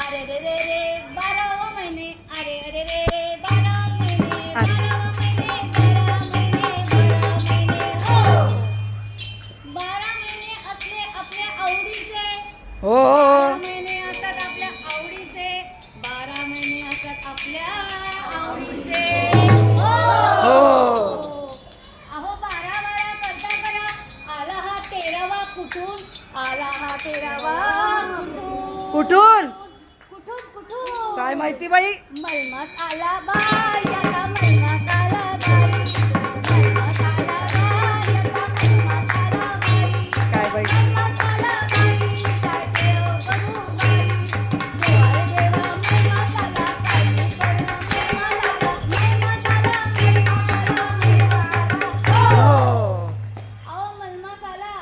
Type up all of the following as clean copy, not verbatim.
अरे रे रे रे 12वा महिने अरे अरे रे रे 12 महिने 12वा महिने 12 महिने 12 महिने हो 12 महिने असले आपल्या आवडीचे हो 12 महिने असतात आपल्या आवडीचे 12 महिने असतात आपल्या आवडीचे हो अहो 12 12 करता करा आला हा 13वा कुठून आला हा 13वा कुठून कुठून कुठून काय माहिती बाई मलमास आला बाई आता मलमास आला बाई मलमास आला बाई आता मलमास आला बाई काय बाई मलमास आला बाई काय देव करू बाई देवा रे देवा मलमास आला काय करू मलमास आला हो अहो मलमास आला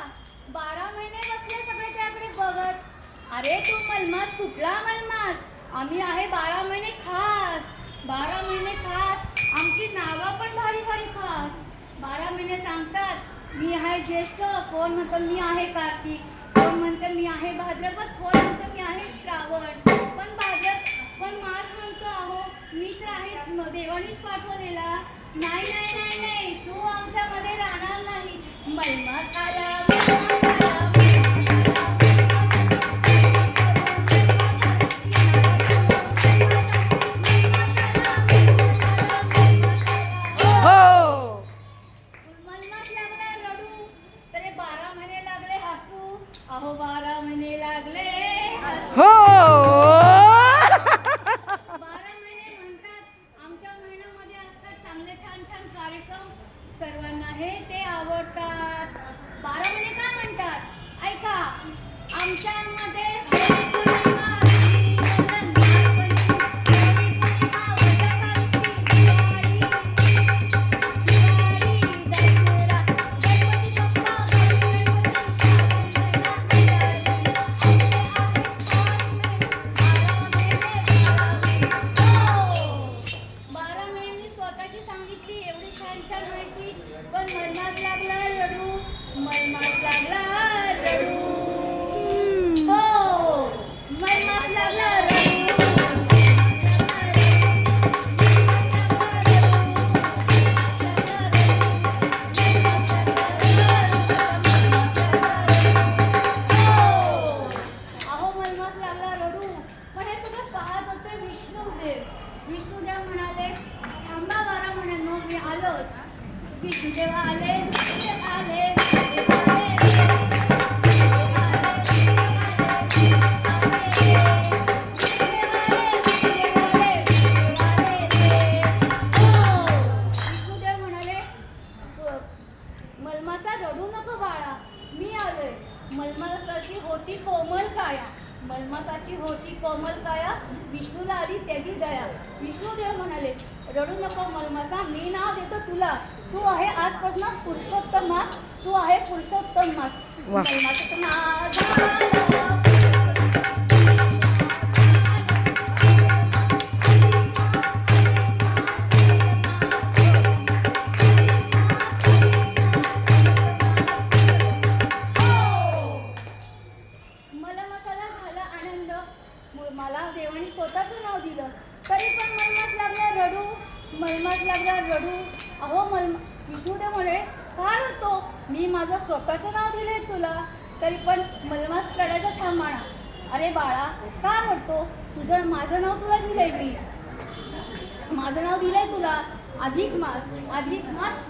12 महिने बसले सगळे त्याकडे बघत अरे तू मलमास कुठला मलमास आम्ही आहे 12 महिने खास 12 महिने खास आमची नावं पण भारी भारी खास 12 महिने सांगतात मी आहे ज्येष्ठ कोण म्हणतं मी आहे कार्तिक कोण म्हणतं मी आहे भाद्रपद कोण म्हणतं मी आहे श्रावण पण मास म्हणतो अहो मी तर आहे देवानीच पाठवलेला नाही नाही नाही नाही तू आमच्यामध्ये राहणार नाही मलमास आला मलमास आला हो मलमास लागला रडू तरी 12 महिने लागले हसू अहो 12 महिने लागले हसू हो 12 महिने म्हणतात आमच्या महिन्यामध्ये असतात चांगले छान छान कार्यक्रम सर्वांना हे ते आवडतात 12 महिने काय म्हणतात ऐका आमच्यामध्ये होळी पौर्णिमा असली, नागपंचमी, होळी पौर्णिमा, वटसावित्री, दिवाळी, दसरा, गणपती बाप्पा, गणपती, बारा महिने स्वतःची सांगितली एवढी छान छान माहिती पण मलमास लागला रडू मलमास लागला रडू हो मलमास लागला रडू अहो मलमास लागला रडू पण हे सगळं पाहत होते विष्णुदेव म्हणाले थांबा 12 महिन्यांनो मी आलोच विष्णुदेव आले विष्णुदेव आले विष्णुदेव आले, विष्णुदेव आले, विष्णुदेव आले, विष्णुदेव आले रे. हो. विष्णुदेव म्हणाले मलमासा रडू नको बाळा मी आलोय मलमासाची होती कोमल काया मलमासाची होती कोमल काया विष्णूला आली त्याची दया विष्णुदेव म्हणाले रडू नको मलमासा मी नाव देतो तुला तू आहे आजपासून पुरुषोत्तम मास तू आहे पुरुषोत्तम मास वा. मलमासाचं नाव झालं. मला मसाला झाला आनंद मला देवानी स्वतःचं नाव दिलं तरी पण मलमास लागला रडू मलमास लागला रडू अहो विष्णुदेव म्हणे का रडतो मी माझं स्वतःचं नाव दिलंय तुला तरी पण मलमास रडायचा थांबा ना अरे बाळा का रडतो तुझं माझं नाव तुला दिलंय मी माझं नाव दिलंय तुला अधिक मास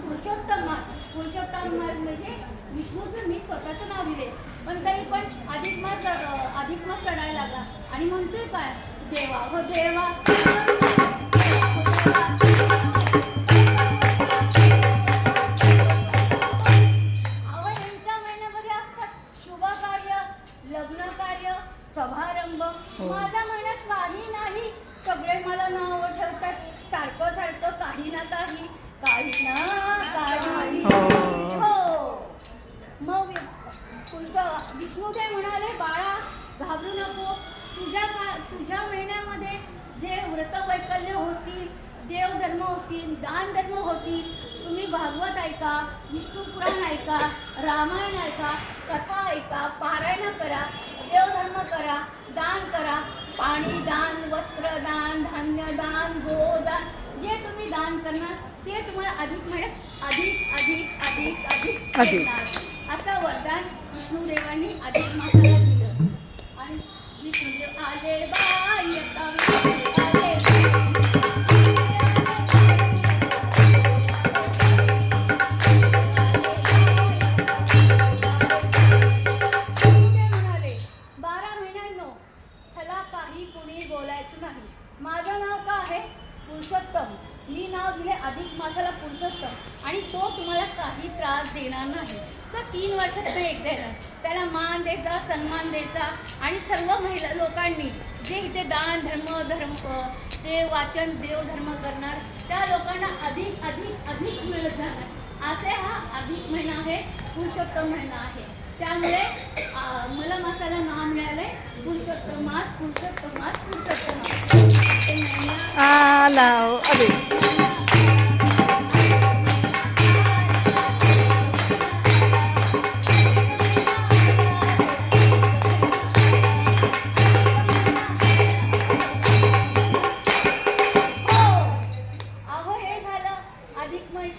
पुरुषोत्तम मास म्हणजे विष्णूचं मी स्वतःचं नाव दिले पण तरी पण अधिक मास रडायला लागला आणि म्हणतोय काय देवा हो देवा अहो यांच्या महिन्यामध्ये असतात शुभ कार्य लग्न कार्य समारंभ माझ्या महिन्यात काही नाही सगळे मला नाव ठेवतात सारखं सारखं काही ना काही हो मग विष्णुदेव म्हणाले बाळा घाबरू नको तुझ्या महिन्यामध्ये जे व्रत वैकल्य होतील देवधर्म होतील दान धर्म होतील तुम्ही भागवत ऐका विष्णू पुराण ऐका रामायण ऐका कथा ऐका पारायण करा देवधर्म करा दान करा पाणी दान, वस्त्रदान, धान्यदान, गोदान, जे तुम्ही दान करणार ते तुम्हाला अधिक महिन्यात अधिक अधिक अधिक अधिक अधिक. मिळणार. असं वरदान विष्णुदेवांनी अधिक मासाला दिलं. आणि विष्णुदेव आले बाई आता विष्णुदेव आले म्हणाले, 12 महिन्यांनो ह्याला काही कुणी बोलायचं नाही. माझं नाव का आहे पुरुषोत्तम. मी नाव दिले अधिक मासाला पुरुषोत्तम आणि तो तुम्हाला काही त्रास देणार नाही. तो 3 वर्षात एकदा येणार. त्याला मान द्यायचा, सन्मान द्यायचा आणि सर्व महिला लोकांनी जे इथे दान धर्म ते वाचन देवधर्म करणार त्या लोकांना अधिक अधिक अधिक मिळत जाणार. असे हा अधिक महिना आहे, पुरुषोत्तम महिना आहे. त्यामुळे मला मासाला नाव मिळालंय पुरुषोत्तम मास, पुरुषोत्तम मास, पुरुषोत्तम मास. ते महिन्यात आला हो, अधिक.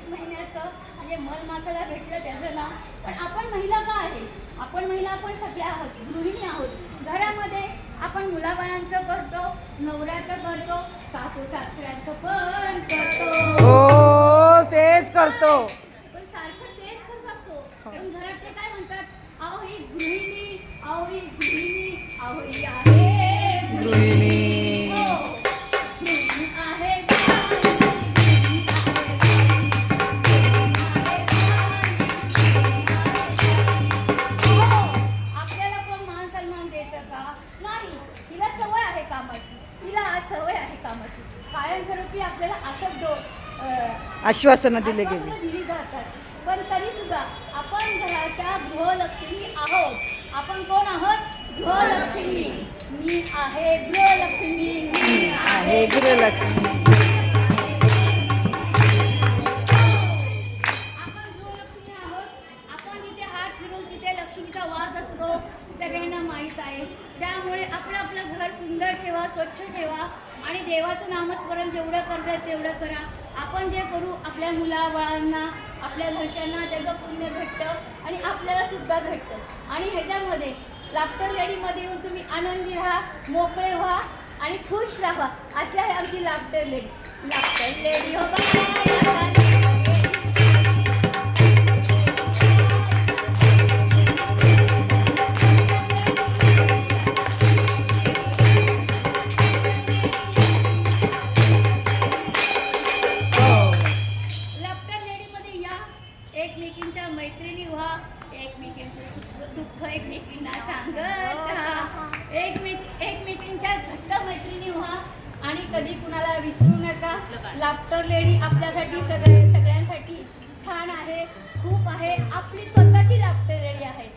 महिन्याचं म्हणजे मल मासाला भेटलं त्याचं नाव. पण आपण महिला का आहे? आपण महिला आपण सगळ्या आहोत, गृहिणी आहोत. घरामध्ये आपण मुलाबाळांचं करतो, नवऱ्याचं करतो, सासू सासऱ्यांचं पण करतो. हो तेच करतो. पण सारखं तेच करत असतो. पण घरातले काय म्हणतात, अहो ही गृहिणी, अहो ही गृहिणी, अहो ही आहे गृहिणी. हो, गृहिणी आहे. नाही, तिला सवय आहे कामाची, तिला आज सवय आहे कामाची. कायमस्वरूपी आपल्याला आश्वासनं दिली गेली. आश्वासनं दिली जातात. पण तरी सुद्धा आपण घराच्या गृहलक्ष्मी आहोत. आपण कोण आहोत? गृहलक्ष्मी. मी आहे गृहलक्ष्मी, मी आहे गृहलक्ष्मी. आपण गृहलक्ष्मी आहोत. आपण जिथे हात फिरून तिथे लक्ष्मीचा वास असतो सगळ्यांना माहीत आहे. त्यामुळे आपलं आपलं घर सुंदर ठेवा, स्वच्छ ठेवा आणि देवाचं नामस्मरण जेवढं करता येईल तेवढं करा. आपण जे करू आपल्या मुलाबाळांना, आपल्या घरच्यांना त्याचं पुण्य भेटतं आणि आपल्याला सुद्धा भेटतं. आणि ह्याच्यामध्ये लाफ्टर लेडीमध्ये येऊन तुम्ही आनंदी राहा, मोकळे व्हा आणि खुश राहा. अशी आहे आमची लाफ्टर लेडी. लाफ्टर लेडी हो बाय. एकमेकींच्या मैत्रिणी व्हा, एकमेकींचं सुख दुःख एकमेकींना सांगत राहा, एकमेकींच्या घट्ट मैत्रिणी व्हा आणि कधी कुणाला विसरू नका. लाफ्टर लेडी आपल्यासाठी सगळ्यांसाठी छान आहे, खूप आहे. आपली स्वतःची लाफ्टर लेडी आहे.